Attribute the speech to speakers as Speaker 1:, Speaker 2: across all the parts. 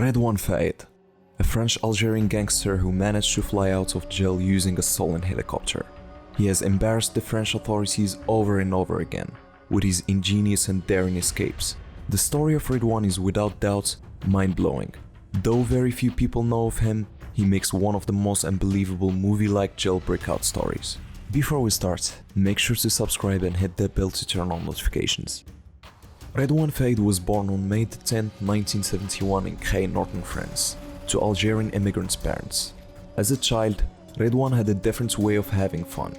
Speaker 1: Redouane Faïd, a French-Algerian gangster who managed to fly out of jail using a stolen helicopter. He has embarrassed the French authorities over and over again with his ingenious and daring escapes. The story of Redouane is without doubt mind-blowing. Though very few people know of him, he makes one of the most unbelievable movie-like jail breakout stories. Before we start, make sure to subscribe and hit that bell to turn on notifications. Redouane Faïd was born on May 10, 1971 in Creil, northern France, to Algerian immigrants' parents. As a child, Redouane had a different way of having fun.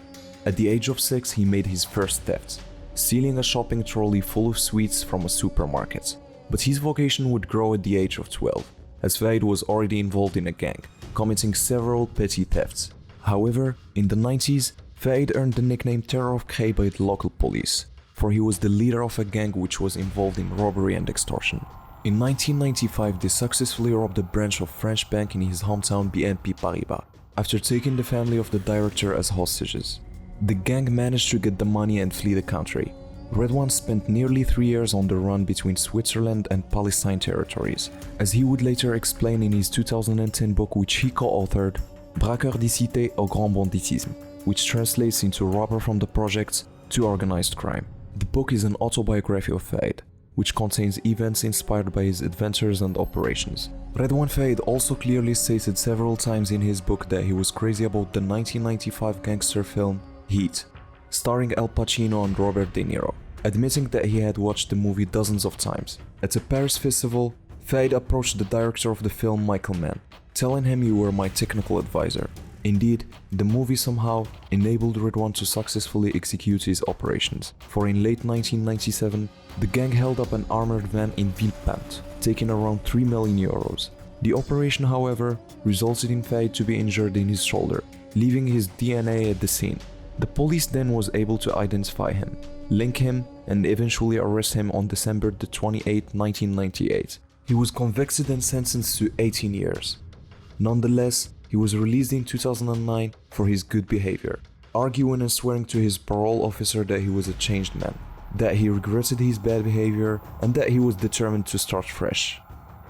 Speaker 1: At the age of 6, he made his first theft, stealing a shopping trolley full of sweets from a supermarket. But his vocation would grow at the age of 12, as Faïd was already involved in a gang, committing several petty thefts. However, in the 90s, Faïd earned the nickname Terror of Creil by the local police, for he was the leader of a gang which was involved in robbery and extortion. In 1995, they successfully robbed a branch of French bank in his hometown BNP Paribas, after taking the family of the director as hostages. The gang managed to get the money and flee the country. Redouane spent nearly 3 years on the run between Switzerland and Palestine territories, as he would later explain in his 2010 book, which he co-authored, Braqueur d'Icité au Grand Banditisme, which translates into Robber from the Projects to Organized Crime. The book is an autobiography of Faïd, which contains events inspired by his adventures and operations. Redouane Faïd also clearly stated several times in his book that he was crazy about the 1995 gangster film Heat, starring Al Pacino and Robert De Niro, admitting that he had watched the movie dozens of times. At a Paris festival, Faïd approached the director of the film, Michael Mann, telling him, "You were my technical advisor." Indeed, the movie somehow enabled Redouane to successfully execute his operations, for in late 1997, the gang held up an armored van in Villepinte, taking around 3 million euros. The operation, however, resulted in Faïd to be injured in his shoulder, leaving his DNA at the scene. The police then was able to identify him, link him, and eventually arrest him on December 28, 1998. He was convicted and sentenced to 18 years. Nonetheless, he was released in 2009 for his good behavior, arguing and swearing to his parole officer that he was a changed man, that he regretted his bad behavior, and that he was determined to start fresh.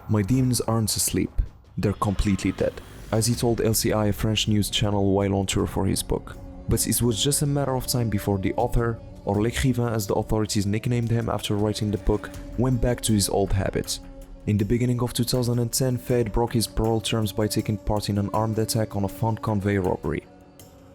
Speaker 1: "My demons aren't asleep, they're completely dead," as he told LCI, a French news channel, while on tour for his book. But it was just a matter of time before the author, or l'écrivain as the authorities nicknamed him after writing the book, went back to his old habits. In the beginning of 2010, Faïd broke his parole terms by taking part in an armed attack on a fund convoy robbery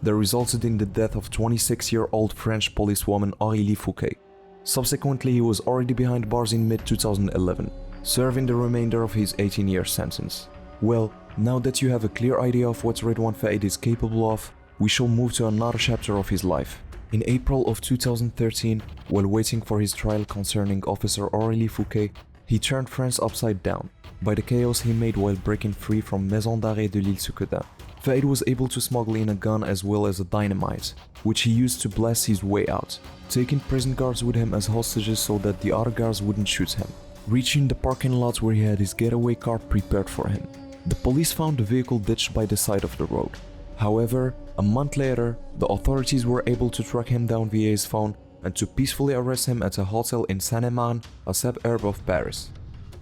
Speaker 1: that resulted in the death of 26-year-old French policewoman Aurélie Fouquet. Subsequently, he was already behind bars in mid-2011, serving the remainder of his 18-year sentence. Well, now that you have a clear idea of what Redouane Faïd is capable of, we shall move to another chapter of his life. In April of 2013, while waiting for his trial concerning Officer Aurélie Fouquet, he turned France upside down by the chaos he made while breaking free from Maison d'Arrêt de l'Île-Souquedin. Faïd was able to smuggle in a gun as well as a dynamite, which he used to blast his way out, taking prison guards with him as hostages so that the other guards wouldn't shoot him. Reaching the parking lot where he had his getaway car prepared for him, the police found the vehicle ditched by the side of the road. However, a month later, the authorities were able to track him down via his phone and to peacefully arrest him at a hotel in Seine-et-Marne, a suburb of Paris.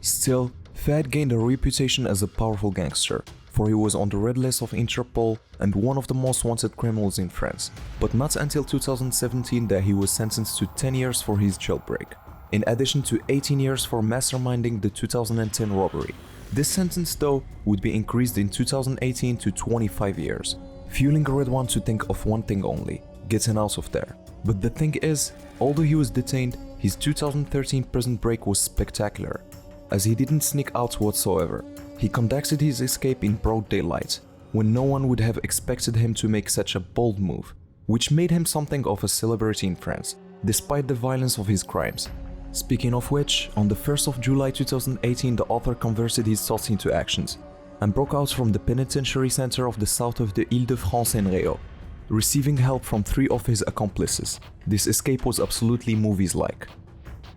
Speaker 1: Still, Faïd gained a reputation as a powerful gangster, for he was on the red list of Interpol and one of the most wanted criminals in France, but not until 2017 that he was sentenced to 10 years for his jailbreak, in addition to 18 years for masterminding the 2010 robbery. This sentence, though, would be increased in 2018 to 25 years, fueling Redouane to think of one thing only: getting out of there. But the thing is, although he was detained, his 2013 prison break was spectacular, as he didn't sneak out whatsoever. He conducted his escape in broad daylight, when no one would have expected him to make such a bold move, which made him something of a celebrity in France, despite the violence of his crimes. Speaking of which, on the 1st of July 2018, the author converted his thoughts into actions and broke out from the penitentiary center of the south of the Île-de-France in Réau, receiving help from 3 of his accomplices. This escape was absolutely movies-like.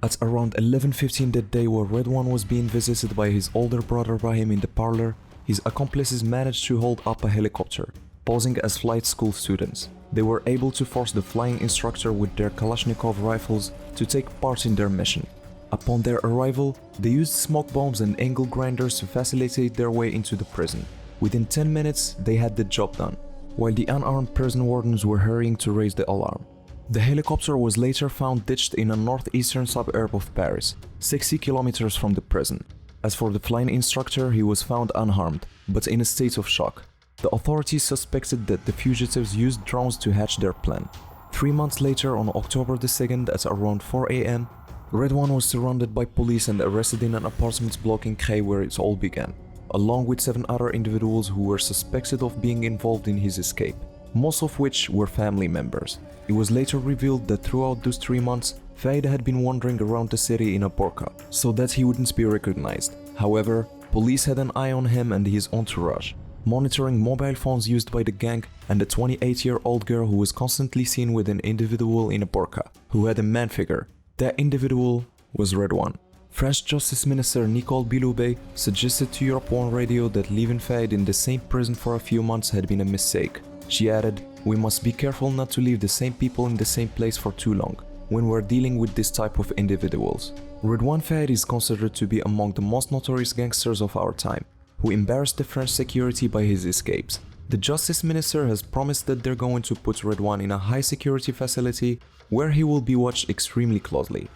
Speaker 1: At around 11:15 that day, while Redouane was being visited by his older brother Brahim in the parlor, his accomplices managed to hold up a helicopter, posing as flight school students. They were able to force the flying instructor with their Kalashnikov rifles to take part in their mission. Upon their arrival, they used smoke bombs and angle grinders to facilitate their way into the prison. Within 10 minutes, they had the job done, while the unarmed prison wardens were hurrying to raise the alarm. The helicopter was later found ditched in a northeastern suburb of Paris, 60 kilometers from the prison. As for the flying instructor, he was found unharmed, but in a state of shock. The authorities suspected that the fugitives used drones to hatch their plan. 3 months later, on October 2nd at around 4 a.m., Red One was surrounded by police and arrested in an apartment block in Creil where it all began, along with 7 other individuals who were suspected of being involved in his escape, most of which were family members. It was later revealed that throughout those 3 months, Fayed had been wandering around the city in a burqa, so that he wouldn't be recognized. However, police had an eye on him and his entourage, monitoring mobile phones used by the gang and a 28-year-old girl who was constantly seen with an individual in a burqa, who had a man figure. That individual was Red One. French Justice Minister Nicole Belloubet suggested to Europe 1 Radio that leaving Fayed in the same prison for a few months had been a mistake. She added, "We must be careful not to leave the same people in the same place for too long when we're dealing with this type of individuals." Red One Fayed is considered to be among the most notorious gangsters of our time, who embarrassed the French security by his escapes. The Justice Minister has promised that they're going to put Red One in a high security facility where he will be watched extremely closely.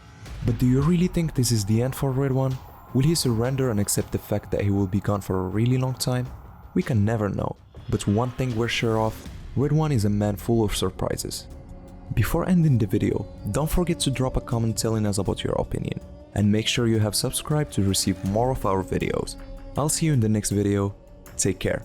Speaker 1: But do you really think this is the end for Red One? Will he surrender and accept the fact that he will be gone for a really long time? We can never know, but one thing we're sure of, Red One is a man full of surprises. Before ending the video, don't forget to drop a comment telling us about your opinion, and make sure you have subscribed to receive more of our videos. I'll see you in the next video. Take care.